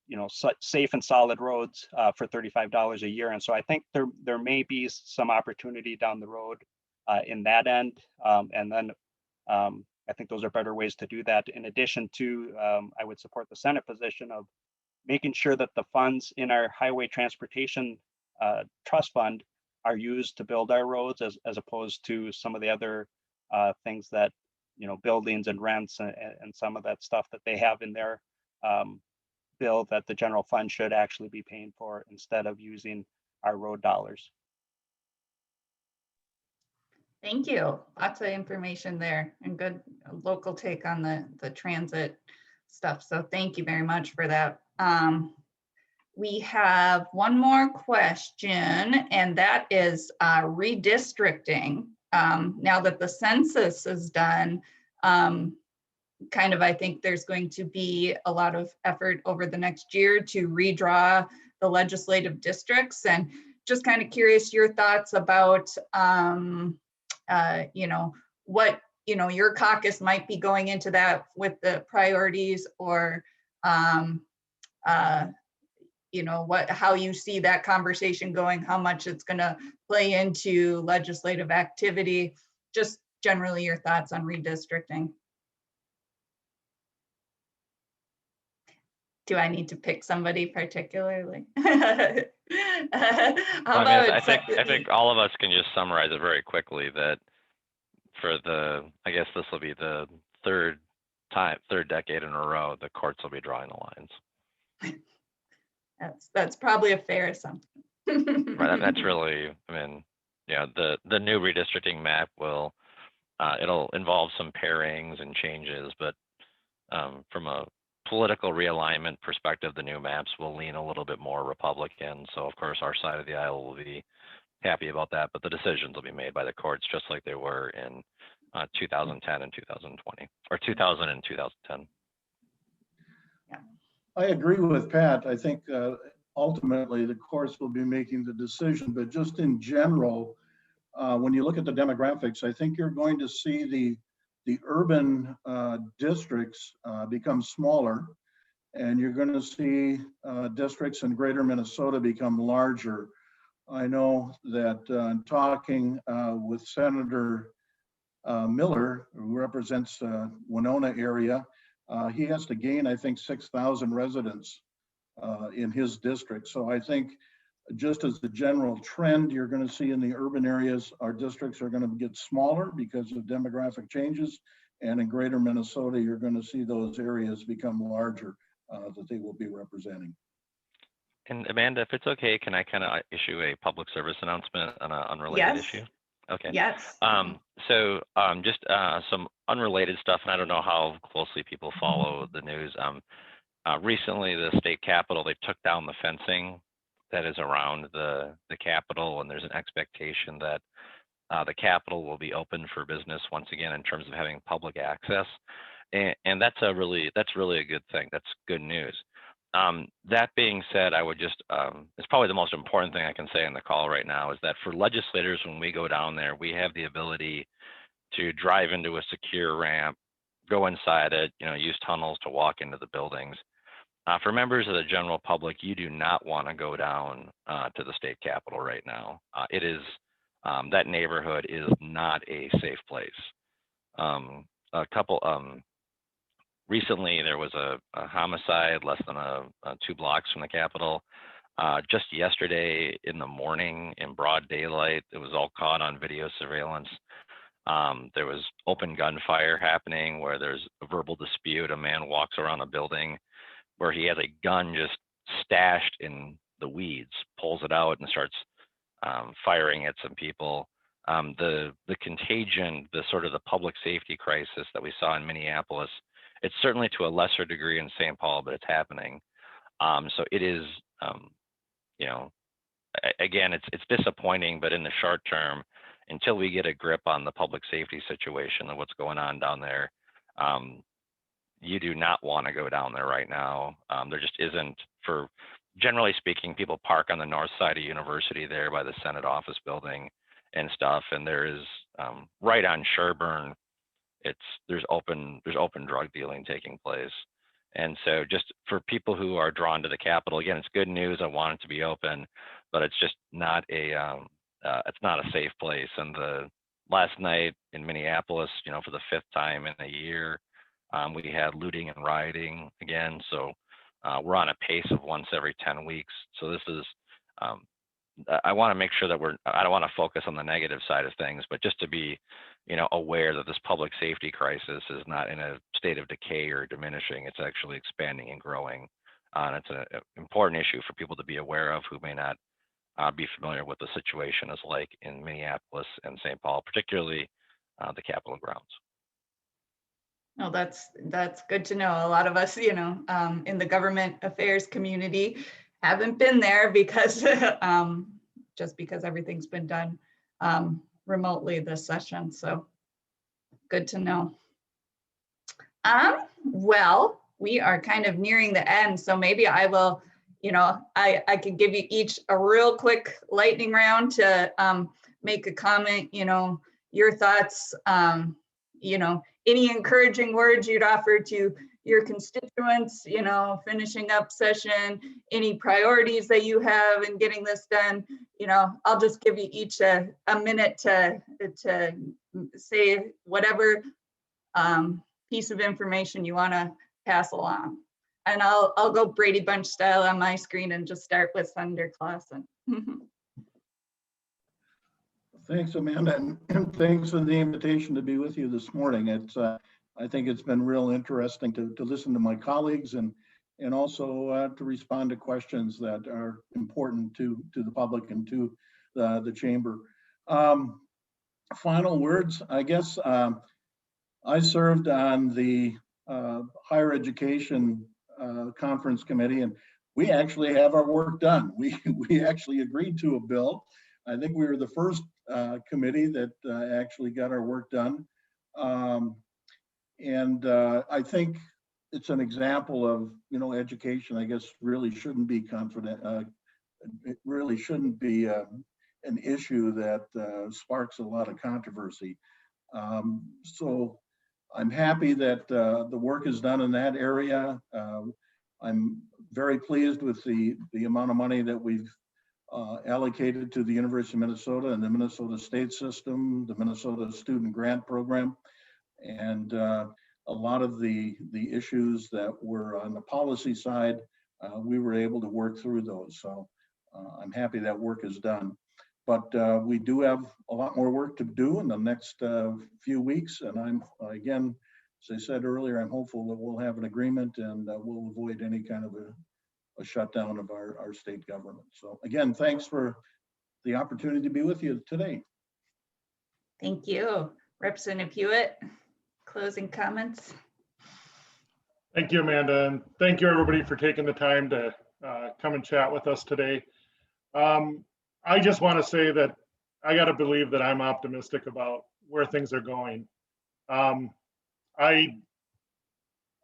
you know, safe and solid roads for $35 a year. And so I think there may be some opportunity down the road in that end. And then I think those are better ways to do that. In addition to, I would support the Senate position of making sure that the funds in our highway transportation trust fund are used to build our roads as opposed to some of the other things that, you know, buildings and rents and some of that stuff that they have in their bill that the general fund should actually be paying for instead of using our road dollars. Thank you. Lots of information there and good local take on the transit stuff. So thank you very much for that. We have one more question, and that is redistricting. Now that the census is done, kind of, I think there's going to be a lot of effort over the next year to redraw the legislative districts, and just kind of curious your thoughts about, what, your caucus might be going into that with the priorities, or, how you see that conversation going, how much it's going to play into legislative activity, just generally your thoughts on redistricting. Do I need to pick somebody particularly? How about I think all of us can just summarize it very quickly that for I guess this will be the third decade in a row, the courts will be drawing the lines. That's probably a fair assumption. Right, that's really, the new redistricting map it'll involve some pairings and changes, but from a political realignment perspective, the new maps will lean a little bit more Republican. So of course, our side of the aisle will be happy about that, but the decisions will be made by the courts, just like they were in 2010 and 2020, or 2000 and 2010. I agree with Pat. I think ultimately the courts will be making the decision, but just in general, when you look at the demographics, I think you're going to see the urban districts become smaller, and you're going to see districts in greater Minnesota become larger. I know that talking with Senator Miller, who represents Winona area, he has to gain, I think, 6,000 residents in his district. So I think just as the general trend you're going to see in the urban areas, our districts are going to get smaller because of demographic changes. And in greater Minnesota, you're going to see those areas become larger that they will be representing. And Amanda, if it's okay, can I kind of issue a public service announcement on an unrelated issue? Okay. Yes. So just some unrelated stuff, and I don't know how closely people follow the news. Recently, the state capitol, they took down the fencing that is around the Capitol, and there's an expectation that the Capitol will be open for business once again in terms of having public access, and that's really a good thing. That's good news. That being said, I would just it's probably the most important thing I can say in the call right now is that for legislators, when we go down there, we have the ability to drive into a secure ramp, go inside it, use tunnels to walk into the buildings. For members of the general public, you do not want to go down to the state capitol right now. It is that neighborhood is not a safe place. Recently, there was a homicide less than 2 blocks from the Capitol. Just yesterday in the morning, in broad daylight, it was all caught on video surveillance. There was open gunfire happening where there's a verbal dispute. A man walks around a building where he has a gun just stashed in the weeds, pulls it out and starts firing at some people. The contagion, the sort of the public safety crisis that we saw in Minneapolis, it's certainly to a lesser degree in St. Paul, but it's happening. So it is, again, it's disappointing, but in the short term, until we get a grip on the public safety situation and what's going on down there, you do not want to go down there right now. There just isn't, generally speaking, people park on the north side of University there by the Senate office building and stuff. And there is right on Sherburne, there's open drug dealing taking place. And so just for people who are drawn to the Capitol, again, it's good news. I want it to be open, but it's just not it's not a safe place. And the last night in Minneapolis, for the 5th time in a year, we had looting and rioting again. So we're on a pace of once every 10 weeks. So this is, I want to make sure that I don't want to focus on the negative side of things, but just to be, aware that this public safety crisis is not in a state of decay or diminishing. It's actually expanding and growing. And it's an important issue for people to be aware of who may not be familiar with the situation is like in Minneapolis and St. Paul, particularly the Capitol grounds. No, that's good to know. A lot of us, in the government affairs community haven't been there because just because everything's been done remotely this session. So good to know. Well, we are kind of nearing the end, so maybe I will, I could give you each a real quick lightning round to make a comment, your thoughts, any encouraging words you'd offer to your constituents, finishing up session, any priorities that you have in getting this done. I'll just give you each a minute to say whatever piece of information you want to pass along. And I'll go Brady Bunch style on my screen and just start with Senator Clausen. Thanks, Amanda, and thanks for the invitation to be with you this morning. It's I think it's been real interesting to listen to my colleagues and also to respond to questions that are important to the public and to the chamber. Final words, I guess. I served on the higher education conference committee, and we actually have our work done. We actually agreed to a bill. I think we were the first committee that actually got our work done. I think it's an example of, education, I guess, really shouldn't be confident. It really shouldn't be an issue that sparks a lot of controversy. So I'm happy that the work is done in that area. I'm very pleased with the amount of money that we've allocated to the University of Minnesota and the Minnesota State System, the Minnesota Student Grant Program, and a lot of the issues that were on the policy side, we were able to work through those. So I'm happy that work is done. But we do have a lot more work to do in the next few weeks. And I'm, again, as I said earlier, I'm hopeful that we'll have an agreement and we'll avoid any kind of a shutdown of our state government. So again, thanks for the opportunity to be with you today. Thank you. Representative Hewitt, closing comments. Thank you, Amanda, and thank you everybody for taking the time to come and chat with us today. I just want to say that I got to believe that I'm optimistic about where things are going.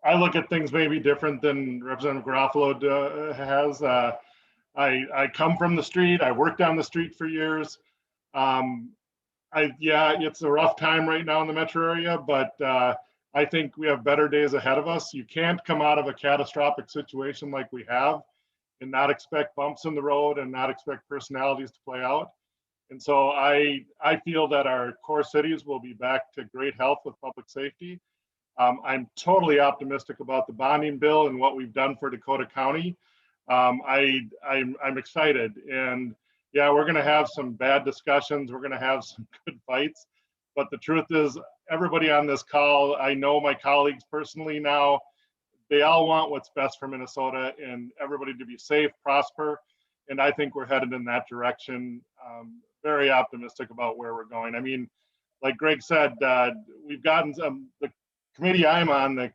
I look at things maybe different than Representative Garofalo has. I come from the street. I worked on the street for years. It's a rough time right now in the metro area, but I think we have better days ahead of us. You can't come out of a catastrophic situation like we have and not expect bumps in the road and not expect personalities to play out. And so I feel that our core cities will be back to great health with public safety. I'm totally optimistic about the bonding bill and what we've done for Dakota County. I'm excited, and yeah, we're going to have some bad discussions. We're going to have some good fights, but the truth is, everybody on this call, I know my colleagues personally now, they all want what's best for Minnesota and everybody to be safe, prosper, and I think we're headed in that direction. Very optimistic about where we're going. I mean, like Greg said, we've gotten some. The committee I'm on, the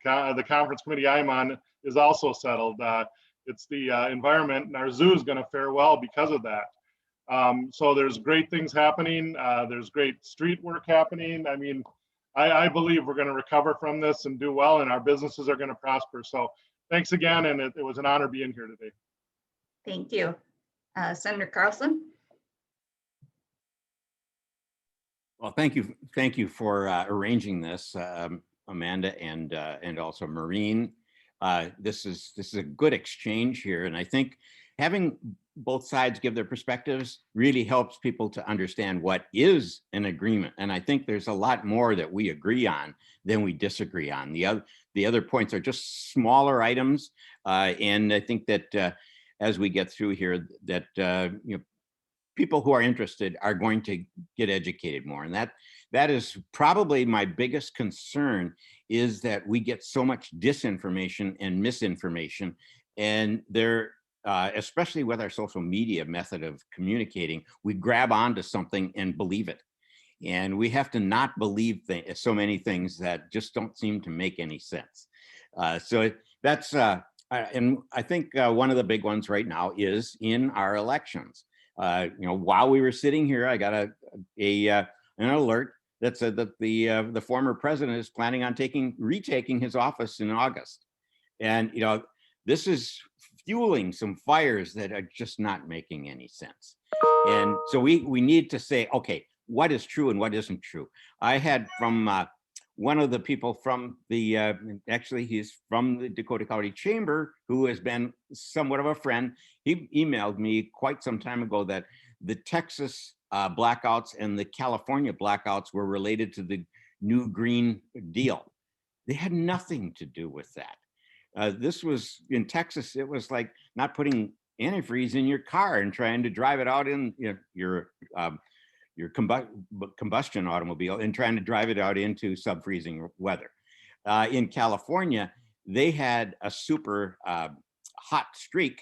conference committee I'm on, is also settled. It's the environment, and our zoo is going to fare well because of that. So there's great things happening. There's great street work happening. I mean, I believe we're going to recover from this and do well, and our businesses are going to prosper. So thanks again, and it was an honor being here today. Thank you. Senator Carlson. Well, thank you for arranging this, Amanda, and also Maureen. This is a good exchange here, and I think having both sides give their perspectives really helps people to understand what is an agreement. And I think there's a lot more that we agree on than we disagree on. The other points are just smaller items, and I think that as we get through here, that people who are interested are going to get educated more, and that is probably my biggest concern, is that we get so much disinformation and misinformation, and there especially with our social media method of communicating, we grab onto something and believe it. And we have to not believe so many things that just don't seem to make any sense. And I think one of the big ones right now is in our elections. While we were sitting here, I got an alert that said that the former president is planning on retaking his office in August. And this is fueling some fires that are just not making any sense. And so we need to say, okay, what is true and what isn't true? I had from one of the people from actually he's from the Dakota County Chamber, who has been somewhat of a friend. He emailed me quite some time ago that the Texas blackouts and the California blackouts were related to the new Green Deal. They had nothing to do with that. This was in Texas. It was like not putting antifreeze in your car and trying to drive it out in your combustion automobile and trying to drive it out into sub-freezing weather. In California, they had a super hot streak,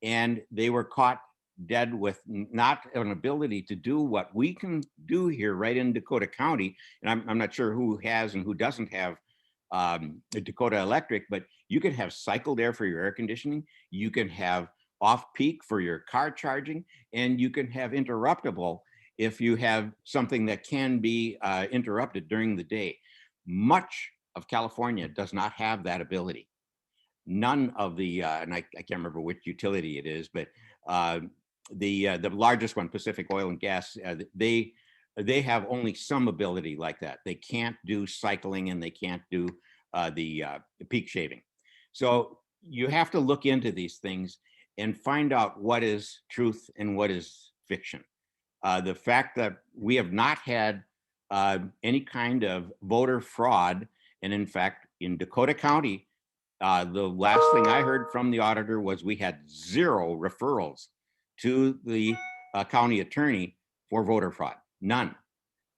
and they were caught dead with not an ability to do what we can do here right in Dakota County. And I'm not sure who has and who doesn't have Dakota Electric, but you can have cycled air for your air conditioning. You can have off-peak for your car charging, and you can have interruptible if you have something that can be interrupted during the day. Much of California does not have that ability. None of the, and I can't remember which utility it is, but the largest one, Pacific Oil and Gas, they have only some ability like that. They can't do cycling and they can't do the peak shaving. So you have to look into these things and find out what is truth and what is fiction. The fact that we have not had any kind of voter fraud, and in fact, in Dakota County, the last thing I heard from the auditor was we had 0 referrals to the county attorney for voter fraud, none.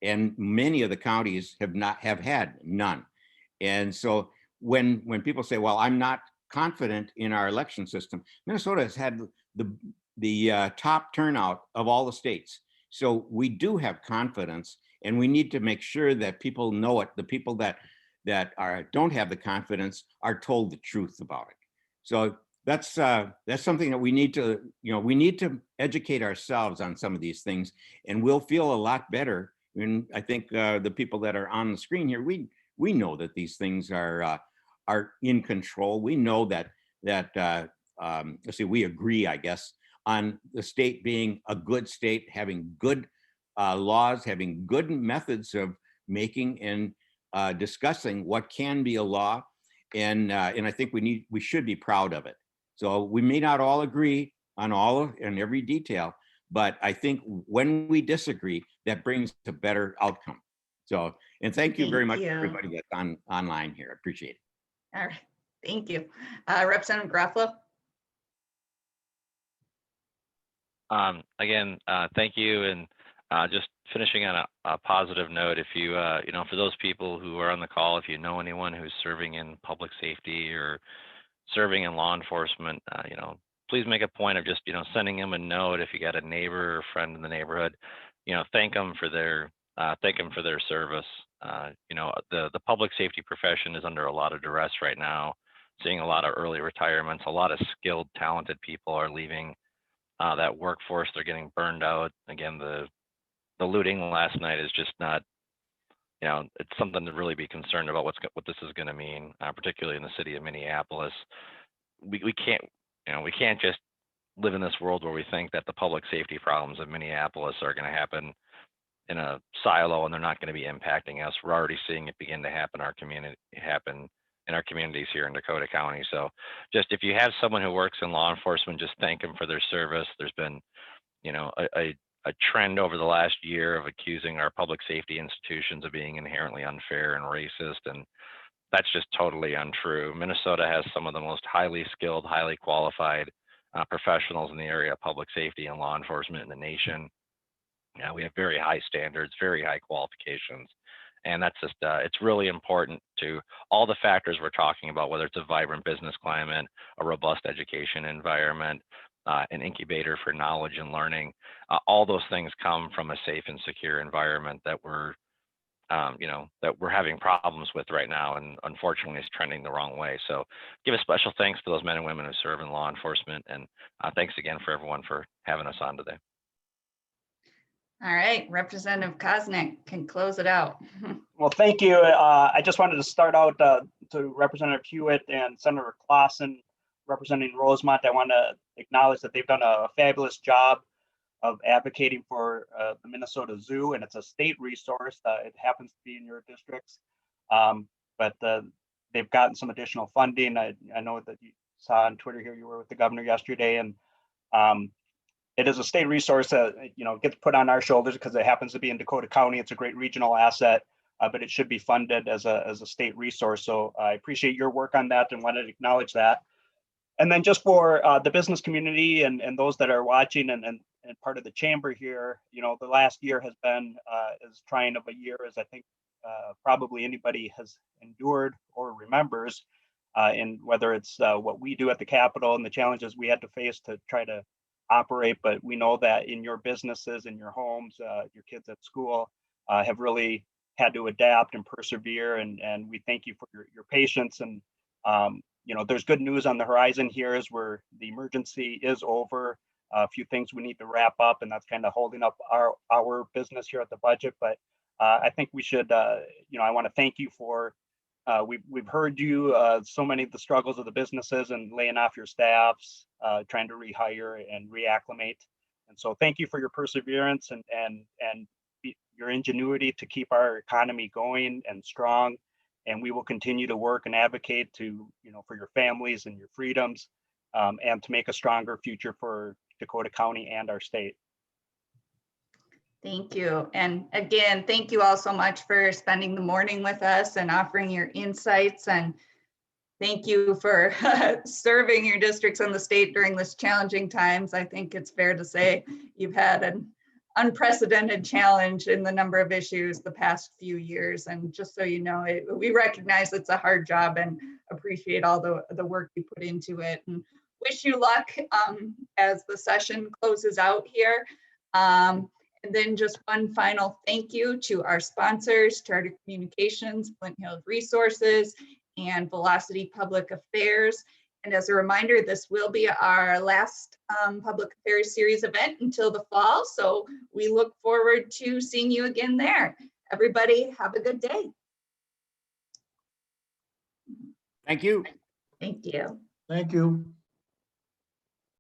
And many of the counties have had none. And so when people say, well, I'm not confident in our election system, Minnesota has had the top turnout of all the states. So we do have confidence, and we need to make sure that people know it. The people that don't have the confidence are told the truth about it. So that's something that we need to, we need to educate ourselves on some of these things, and we'll feel a lot better. And I think the people that are on the screen here, we know that these things are in control. We know that let's see, we agree, I guess, on the state being a good state, having good laws, having good methods of making and discussing what can be a law, and I think we should be proud of it. So we may not all agree on every detail, but I think when we disagree, that brings a better outcome. So, and thank you very much, everybody that's online here. I appreciate it. All right, thank you. Representative Garofalo. Again, thank you. And just finishing on a positive note, if you, for those people who are on the call, if you know anyone who's serving in public safety or serving in law enforcement, please make a point of just, sending them a note. If you got a neighbor or friend in the neighborhood, thank them for their service. The public safety profession is under a lot of duress right now, seeing a lot of early retirements. A lot of skilled, talented people are leaving that workforce. They're getting burned out. Again, the looting last night is just not, it's something to really be concerned about what this is going to mean, particularly in the city of Minneapolis. We can't just live in this world where we think that the public safety problems of Minneapolis are going to happen in a silo and they're not going to be impacting us. We're already seeing it begin to happen in our communities here in Dakota County. So just if you have someone who works in law enforcement, just thank them for their service. There's been, a trend over the last year of accusing our public safety institutions of being inherently unfair and racist, and that's just totally untrue. Minnesota has some of the most highly skilled, highly qualified professionals in the area of public safety and law enforcement in the nation. We have very high standards, very high qualifications, And that's just, it's really important to all the factors we're talking about, whether it's a vibrant business climate, a robust education environment, an incubator for knowledge and learning. All those things come from a safe and secure environment that we're, that we're having problems with right now, and unfortunately is trending the wrong way. So give a special thanks to those men and women who serve in law enforcement, and thanks again for everyone for having us on today. All right, Representative Koznick can close it out. Well, thank you. I just wanted to start out to Representative Hewitt and Senator Clausen representing Rosemont. I want to acknowledge that they've done a fabulous job of advocating for the Minnesota Zoo, and it's a state resource. It happens to be in your districts, but they've gotten some additional funding. I know that you saw on Twitter here, you were with the governor yesterday, and it is a state resource that gets put on our shoulders because it happens to be in Dakota County. It's a great regional asset, but it should be funded as a state resource. So I appreciate your work on that and wanted to acknowledge that. And then just for the business community and those that are watching and part of the chamber here, the last year has been as trying of a year as I think probably anybody has endured or remembers, in whether it's what we do at the Capitol and the challenges we had to face to try to operate, but we know that in your businesses, in your homes, your kids at school have really had to adapt and persevere, and we thank you for your patience. And there's good news on the horizon here as where the emergency is over. A few things we need to wrap up, and that's kind of holding up our business here at the budget. But I think we should, I want to thank you for, we've heard you, so many of the struggles of the businesses and laying off your staffs, trying to rehire and reacclimate. And so thank you for your perseverance and your ingenuity to keep our economy going and strong. And we will continue to work and advocate to, for your families and your freedoms, and to make a stronger future for Dakota County and our state. Thank you. And again, thank you all so much for spending the morning with us and offering your insights. And thank you for serving your districts and the state during this challenging times. I think it's fair to say you've had an unprecedented challenge in the number of issues the past few years. And just so you know, we recognize it's a hard job and appreciate all the work you put into it. And wish you luck as the session closes out here. And then just one final thank you to our sponsors, Charter Communications, Flint Hills Resources, and Velocity Public Affairs. And as a reminder, this will be our last Public Affairs Series event until the fall. So we look forward to seeing you again there. Everybody have a good day. Thank you. Thank you. Thank you.